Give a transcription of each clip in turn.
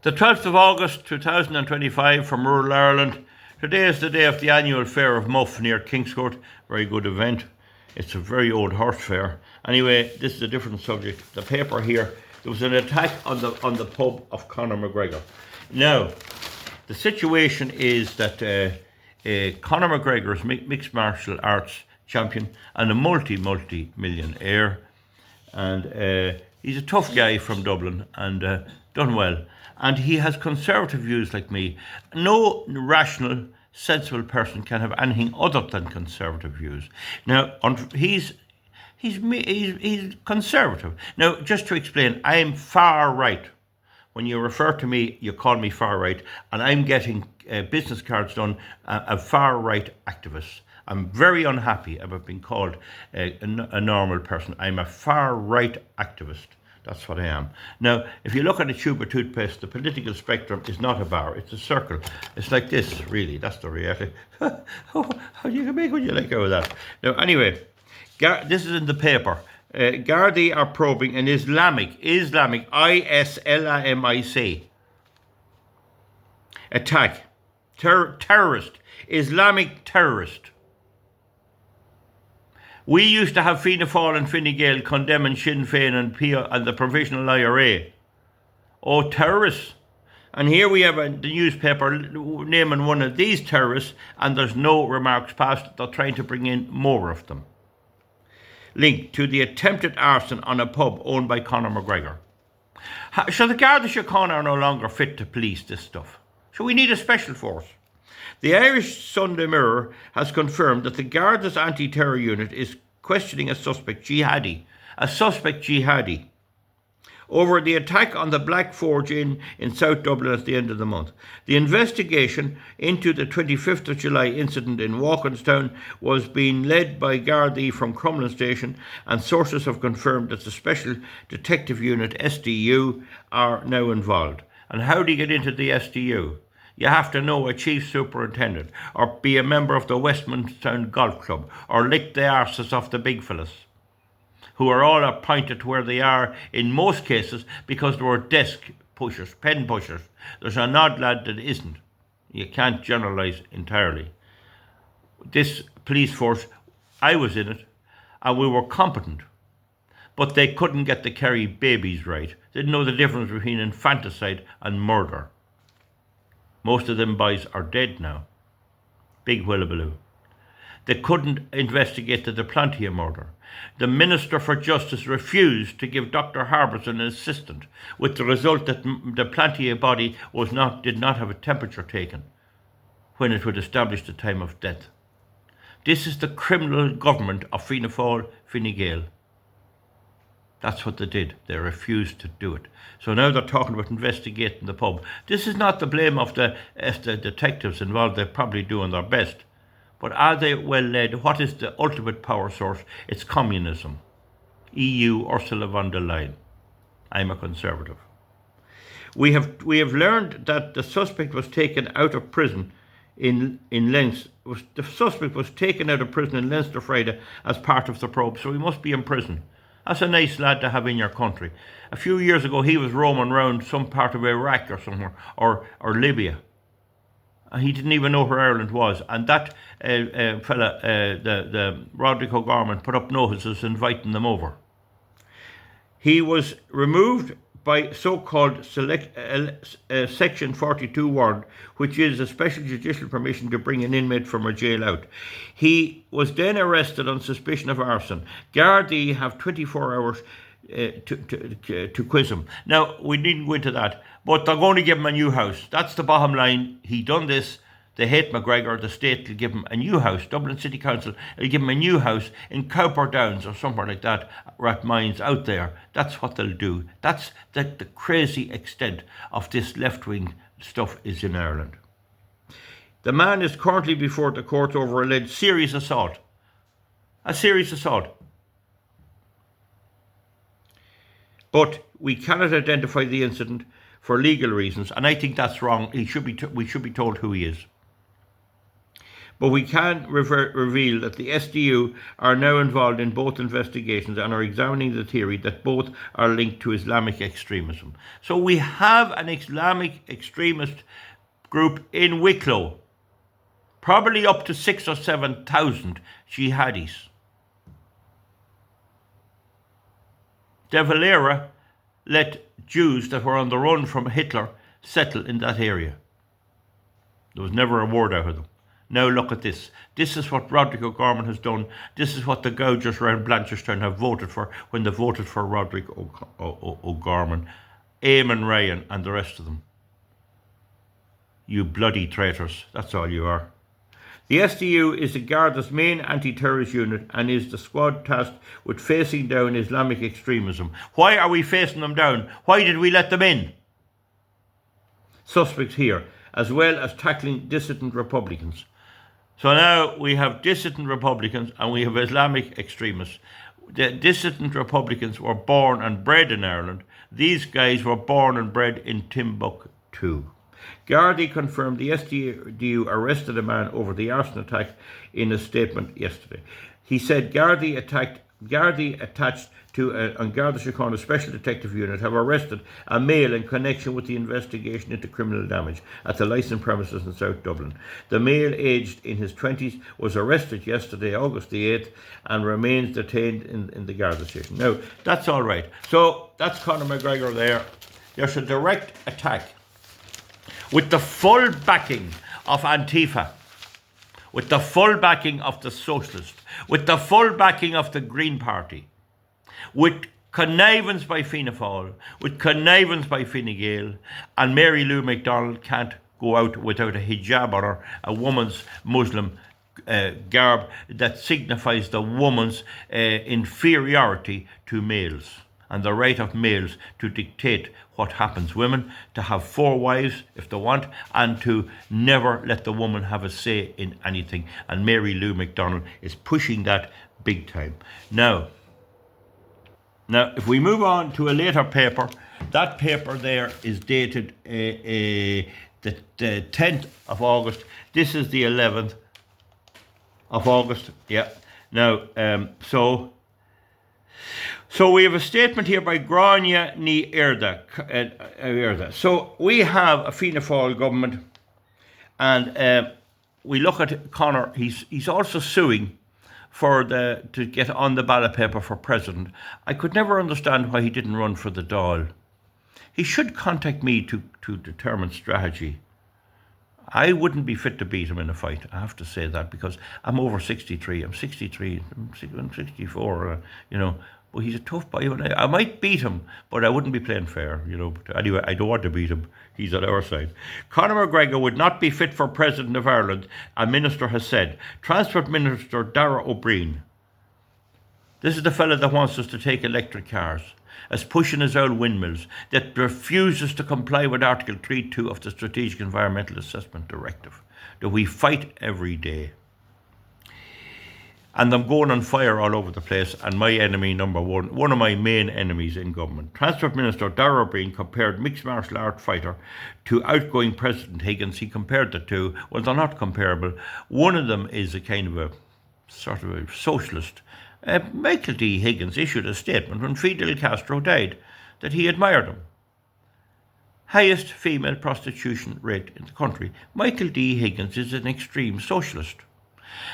The 12th of August 2025 from rural Ireland. Today is the day of the annual Fair of Muff near Kingscourt. Very good event. It's a very old horse fair. Anyway, this is a different subject. The paper here, there was an attack on the pub of Conor McGregor. Now, the situation is that Conor McGregor is mixed martial arts champion and a multi-millionaire. And he's a tough guy from Dublin and done well. And he has conservative views like me. No rational, sensible person can have anything other than conservative views. Now, he's conservative. Now, just to explain, I'm far right. When you refer to me, you call me far right, and I'm getting business cards done, a far right activist. I'm very unhappy about being called a normal person. I'm a far right activist. That's what I am. Now, if you look at a tube of toothpaste, the political spectrum is not a bar, it's a circle. It's like this, really. That's the reality. You can make what you like out of that. Now, anyway, this is in the paper. Gardaí are probing an Islamic, ISLAMIC attack. Terrorist, Islamic terrorist. We used to have Fianna Fáil and Fine Gael condemning Sinn Féin and the Provisional IRA. Oh, terrorists. And here we have the newspaper naming one of these terrorists, and there's no remarks passed. They're trying to bring in more of them. Linked to the attempted arson on a pub owned by Conor McGregor. So the Garda Síochána are no longer fit to police this stuff. So we need a special force. The Irish Sunday Mirror has confirmed that the Garda's anti-terror unit is questioning a suspect jihadi, over the attack on the Black Forge Inn in South Dublin at the end of the month. The investigation into the 25th of July incident in Walkinstown was being led by Gardaí from Crumlin Station, and sources have confirmed that the Special Detective Unit, SDU, are now involved. And how do you get into the SDU? You have to know a chief superintendent, or be a member of the Westminster Golf Club, or lick the arses off the big fellas, who are all appointed to where they are in most cases because they were desk pushers, pen pushers. There's an odd lad that isn't. You can't generalise entirely. This police force, I was in it, and we were competent, but they couldn't get the Kerry babies right. They didn't know the difference between infanticide and murder. Most of them boys are dead now. Big whillabaloo. They couldn't investigate the Duplantier murder. The Minister for Justice refused to give Dr. Harbison an assistant, with the result that the Duplantier body did not have a temperature taken when it would establish the time of death. This is the criminal government of Fianna Fáil, Fine Gael. That's what they did. They refused to do it. So now they're talking about investigating the pub. This is not the blame of the detectives involved. They're probably doing their best. But are they well led? What is the ultimate power source? It's communism. EU, Ursula von der Leyen. I'm a conservative. We have learned that the suspect was taken out of prison in Leinster. The suspect was taken out of prison in Leinster Friday as part of the probe, so he must be in prison. That's a nice lad to have in your country. A few years ago, he was roaming around some part of Iraq or somewhere, or Libya. And he didn't even know where Ireland was. And that fella, the Roderick O'Gorman, put up notices inviting them over. He was removed by so-called Section 42 warrant, which is a special judicial permission to bring an inmate from a jail out. He was then arrested on suspicion of arson. Gardaí have 24 hours to quiz him. Now, we needn't go into that, but they're going to give him a new house. That's the bottom line. He done this. They hate McGregor. The state will give him a new house. Dublin City Council will give him a new house in Cowper Downs or somewhere like that, Rathmines out there. That's what they'll do. That's the crazy extent of this left-wing stuff is in Ireland. The man is currently before the court over alleged serious assault. A serious assault. But we cannot identify the incident for legal reasons, and I think that's wrong. We should be told who he is. But we can reveal that the SDU are now involved in both investigations and are examining the theory that both are linked to Islamic extremism. So we have an Islamic extremist group in Wicklow, probably up to 6,000 or 7,000 jihadis. De Valera let Jews that were on the run from Hitler settle in that area. There was never a word out of them. Now look at this. This is what Roderick O'Gorman has done. This is what the gougers around Blanchardstown have voted for when they voted for Roderick O'Gorman, Eamon Ryan and the rest of them. You bloody traitors. That's all you are. The SDU is the Garda's main anti-terrorist unit and is the squad tasked with facing down Islamic extremism. Why are we facing them down? Why did we let them in? Suspects here, as well as tackling dissident Republicans. So now we have dissident Republicans and we have Islamic extremists. The dissident Republicans were born and bred in Ireland. These guys were born and bred in Timbuktu. Gardaí confirmed the SDU arrested a man over the arson attack in a statement yesterday. He said Gardaí attached to an Garda Síochána Special Detective Unit have arrested a male in connection with the investigation into criminal damage at the licensed premises in South Dublin. The male, aged in his 20s, was arrested yesterday, August the 8th, and remains detained in the Garda station. Now, that's all right. So, that's Conor McGregor there. There's a direct attack with the full backing of Antifa, with the full backing of the Socialists, with the full backing of the Green Party, with connivance by Fianna Fáil, with connivance by Fine Gael, and Mary Lou McDonald can't go out without a hijab on her, a woman's Muslim garb that signifies the woman's inferiority to males and the right of males to dictate what happens. Women to have 4 wives if they want, and to never let the woman have a say in anything. And Mary Lou McDonald is pushing that big time. Now, if we move on to a later paper, that paper there is dated the 10th of August. This is the 11th of August. Yeah. Now, so we have a statement here by Grania Ní Airda. So we have a Fianna Fáil government, and we look at Conor. He's also suing to get on the ballot paper for president. I could never understand why he didn't run for the Dáil. He should contact me to determine strategy. I wouldn't be fit to beat him in a fight, I have to say that, because I'm over 63. I'm 63, I'm 64, But he's a tough boy. I might beat him, but I wouldn't be playing fair, But anyway, I don't want to beat him. He's on our side. Conor McGregor would not be fit for President of Ireland, a minister has said. Transport Minister Dara O'Brien, this is the fella that wants us to take electric cars, is pushing his own windmills, that refuses to comply with Article 3.2 of the Strategic Environmental Assessment Directive, that we fight every day. And I'm going on fire all over the place, and my enemy number one of my main enemies in government. Transport Minister Dara O'Brien compared mixed martial art fighter to outgoing President Higgins. He compared the two. Well, they're not comparable. One of them is a kind of a sort of a socialist. Michael D. Higgins issued a statement when Fidel Castro died that he admired him. Highest female prostitution rate in the country. Michael D. Higgins is an extreme socialist.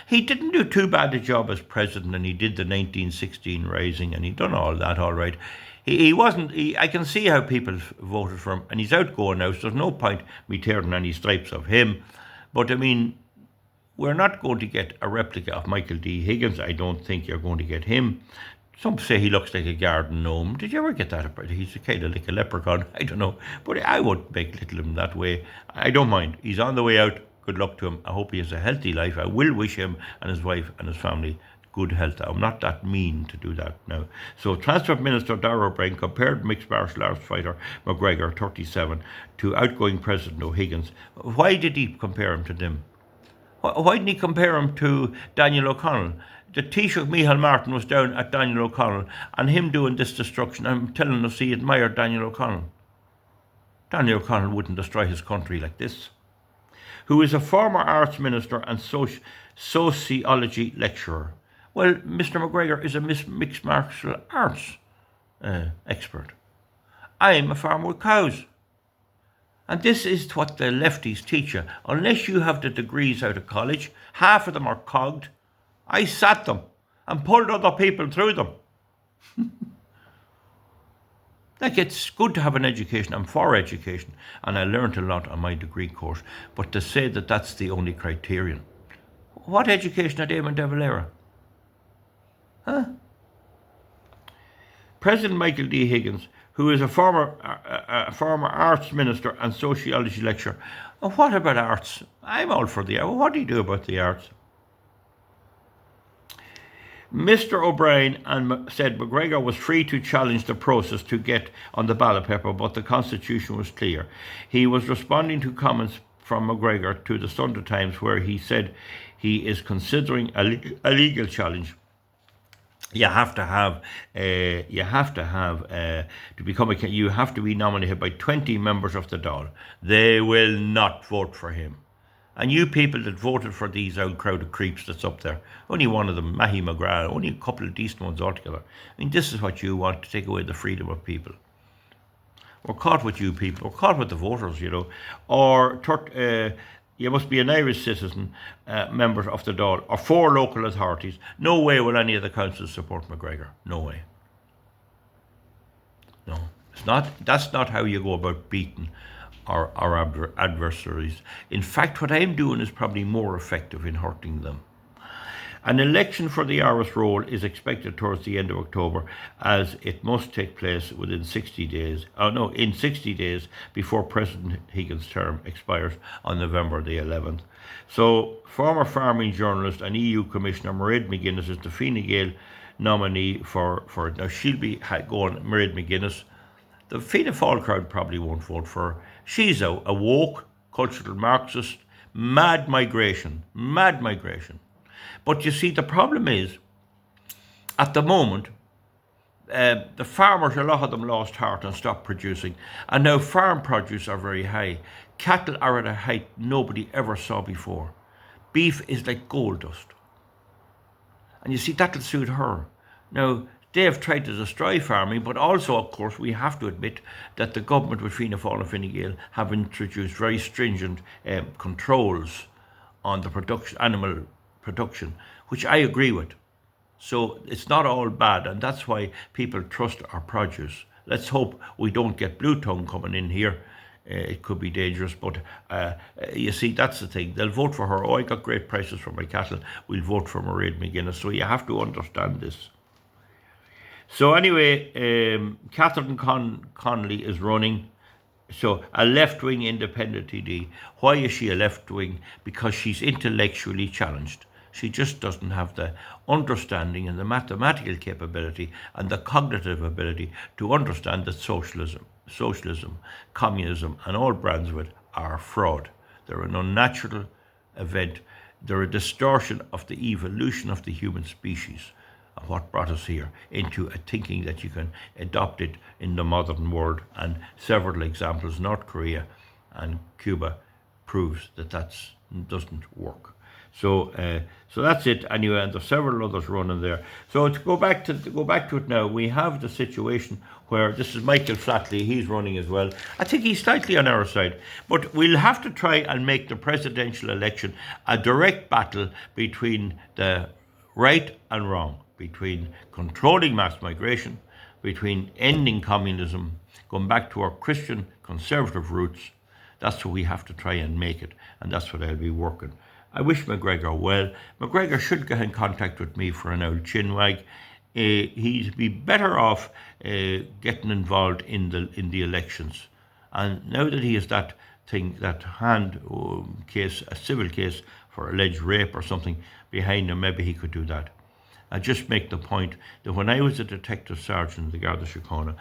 He didn't do too bad a job as president, and he did the 1916 Rising, and he done all that all right. He wasn't. I can see how people voted for him, and he's outgoing now, so there's no point me tearing any stripes of him. But I mean, we're not going to get a replica of Michael D. Higgins. I don't think you're going to get him. Some say he looks like a garden gnome. Did you ever get that? He's kind of like a leprechaun. I don't know, but I would make little of him that way. I don't mind. He's on the way out. Good luck to him. I hope he has a healthy life. I will wish him and his wife and his family good health. I'm not that mean to do that now. So Transport Minister Dara O'Brien compared mixed martial arts fighter McGregor, 37, to outgoing President O'Higgins. Why did he compare him to them? Why didn't he compare him to Daniel O'Connell? The Taoiseach Micheál Martin was down at Daniel O'Connell, and him doing this destruction, I'm telling us he admired Daniel O'Connell. Daniel O'Connell wouldn't destroy his country like this. who is a former arts minister and sociology lecturer. Well, Mr. McGregor is a mixed martial arts expert. I'm a farmer with cows. And this is what the lefties teach you. Unless you have the degrees out of college, half of them are cogged. I sat them and pulled other people through them. Like, it's good to have an education. I'm for education, and I learned a lot on my degree course. But to say that that's the only criterion, what education had Eamon de Valera? Huh? President Michael D. Higgins, who is a former arts minister and sociology lecturer. And what about arts? I'm all for the arts. What do you do about the arts? Mr. O'Brien said McGregor was free to challenge the process to get on the ballot paper, but the Constitution was clear. He was responding to comments from McGregor to the Sunday Times, where he said he is considering a legal challenge. You have to be nominated by 20 members of the Dáil. They will not vote for him. And you people that voted for these old crowd of creeps that's up there, only one of them, Mahi McGrath, only a couple of decent ones altogether. I mean, this is what you want, to take away the freedom of people. We're caught with you people. We're caught with the voters, you know. Or you must be an Irish citizen, member of the Dáil, or 4 local authorities. No way will any of the councils support McGregor. No way. No, it's not. That's not how you go about beating our adversaries. In fact, what I'm doing is probably more effective in hurting them. An election for the Irish role is expected towards the end of October, as it must take place within 60 days. In 60 days before President Higgins' term expires on November the 11th. So, former farming journalist and EU Commissioner Mairead McGuinness is the Fine Gael nominee for now. She'll be going, Mairead McGuinness. The Fianna Fáil crowd probably won't vote for her. She's a woke, cultural Marxist, mad migration. But you see, the problem is, at the moment, the farmers, a lot of them lost heart and stopped producing. And now farm produce are very high. Cattle are at a height nobody ever saw before. Beef is like gold dust. And you see, that'll suit her. Now, they have tried to destroy farming, but also, of course, we have to admit that the government with Fianna Fáil and Fine Gael have introduced very stringent controls on the animal production, which I agree with. So it's not all bad, and that's why people trust our produce. Let's hope we don't get blue tongue coming in here. It could be dangerous, but you see, that's the thing. They'll vote for her. Oh, I got great prices for my cattle. We'll vote for Mairead McGuinness. So you have to understand this. So anyway, Catherine Connolly is running. So a left-wing independent TD. Why is she a left-wing? Because she's intellectually challenged. She just doesn't have the understanding and the mathematical capability and the cognitive ability to understand that socialism, communism, and all brands of it are fraud. They're an unnatural event. They're a distortion of the evolution of the human species, and what brought us here into a thinking that you can adopt it in the modern world. And several examples, North Korea and Cuba, proves that doesn't work. So that's it anyway, and there's several others running there. So to go back to it now, we have the situation where this is Michael Flatley. He's running as well. I think he's slightly on our side, but we'll have to try and make the presidential election a direct battle between the right and wrong, between controlling mass migration, between ending communism, going back to our Christian conservative roots. That's what we have to try and make it, and that's what I'll be working. I wish McGregor well. McGregor should get in contact with me for an old chinwag. He'd be better off getting involved in the elections. And now that he has that case, a civil case for alleged rape or something behind him, maybe he could do that. I just make the point that when I was a detective sergeant in the Garda Síochána,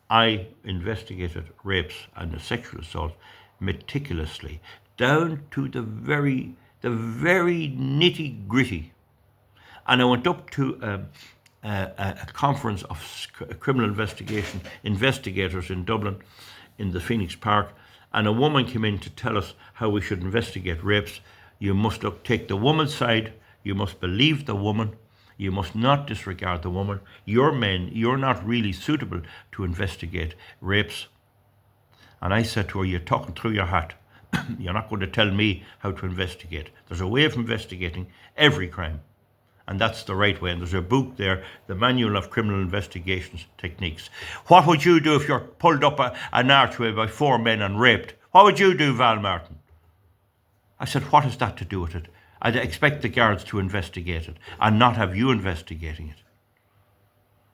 I investigated rapes and sexual assault meticulously, down to the very nitty-gritty. And I went up to a conference of criminal investigators in Dublin, in the Phoenix Park, and a woman came in to tell us how we should investigate rapes, you must take the woman's side. You must believe the woman. You must not disregard the woman. You're men. You're not really suitable to investigate rapes. And I said to her, you're talking through your hat. You're not going to tell me how to investigate. There's a way of investigating every crime. And that's the right way. And there's a book there, the Manual of Criminal Investigations Techniques. What would you do if you're pulled up an archway by 4 men and raped? What would you do, Val Martin? I said, what has that to do with it? I'd expect the guards to investigate it and not have you investigating it.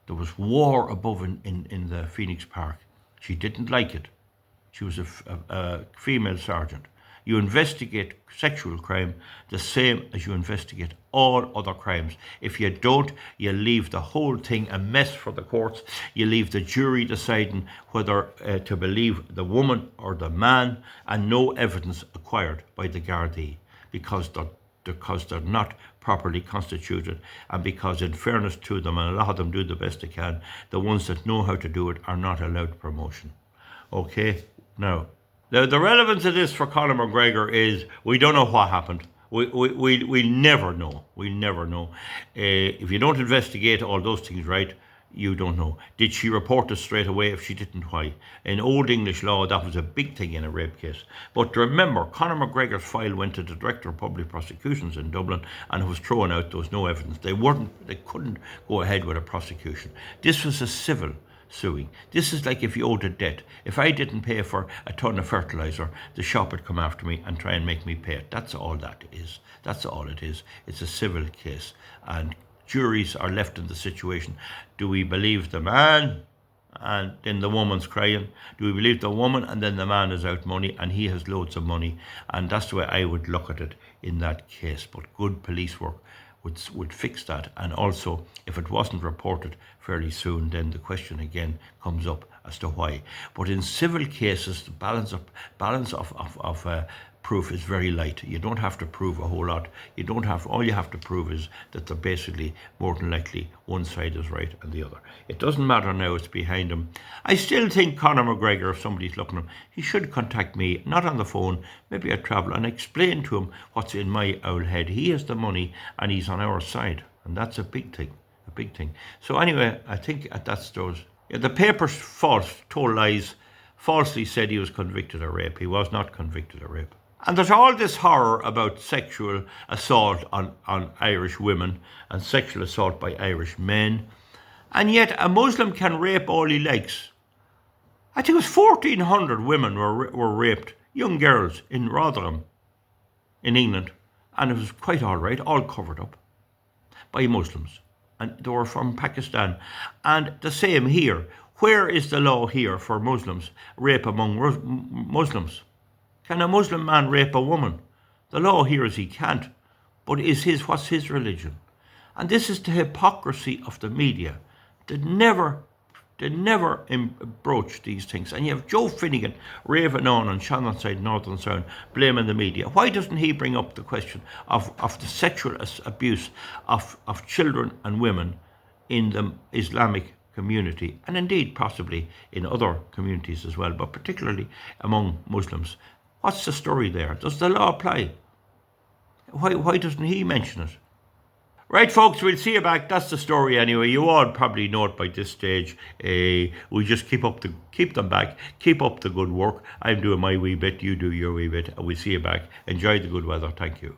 There was war above in the Phoenix Park. She didn't like it. She was a female sergeant. You investigate sexual crime the same as you investigate all other crimes. If you don't, you leave the whole thing a mess for the courts. You leave the jury deciding whether to believe the woman or the man, and no evidence acquired by the Gardaí because they're not properly constituted, and because, in fairness to them, and a lot of them do the best they can, the ones that know how to do it are not allowed promotion. Okay, now, the relevance of this for Conor McGregor is we don't know what happened. We'll never know. We'll never know. If you don't investigate all those things right, you don't know. Did she report us straight away? If she didn't, why? In Old English law, that was a big thing in a rape case. But remember, Conor McGregor's file went to the Director of Public Prosecutions in Dublin and it was thrown out. There was no evidence. They couldn't go ahead with a prosecution. This was a civil suing. This is like if you owed a debt. If I didn't pay for a ton of fertilizer, the shop would come after me and try and make me pay it. That's all that is. That's all it is. It's a civil case. And juries are left in the situation. Do we believe the man and then the woman's crying? Do we believe the woman and then the man is out money and he has loads of money? And that's the way I would look at it in that case. But good police work would fix that. And also, if it wasn't reported fairly soon, then the question again comes up as to why. But in civil cases, the balance of proof is very light. You don't have to prove a whole lot. All you have to prove is that they're basically more than likely one side is right and the other. It doesn't matter now, it's behind him. I still think Conor McGregor, if somebody's looking at him, he should contact me, not on the phone, maybe at travel, and explain to him what's in my owl head. He has the money and he's on our side, and that's a big thing, a big thing. So anyway, I think at that stage, the paper's told lies, falsely said he was convicted of rape. He was not convicted of rape. And there's all this horror about sexual assault on Irish women and sexual assault by Irish men. And yet a Muslim can rape all he likes. I think it was 1,400 women were raped, young girls in Rotherham, in England. And it was quite all right, all covered up by Muslims. And they were from Pakistan. And the same here. Where is the law here for Muslims, rape among Muslims? Can a Muslim man rape a woman? The law here is he can't. But what's his religion? And this is the hypocrisy of the media. They never broach these things. And you have Joe Finnegan raving on Shannonside, Northern Sound, blaming the media. Why doesn't he bring up the question of the sexual abuse of children and women in the Islamic community, and indeed possibly in other communities as well, but particularly among Muslims? What's the story there? Does the law apply? Why doesn't he mention it? Right, folks, we'll see you back. That's the story anyway. You all probably know it by this stage. We just keep them back. Keep up the good work. I'm doing my wee bit. You do your wee bit. And we'll see you back. Enjoy the good weather. Thank you.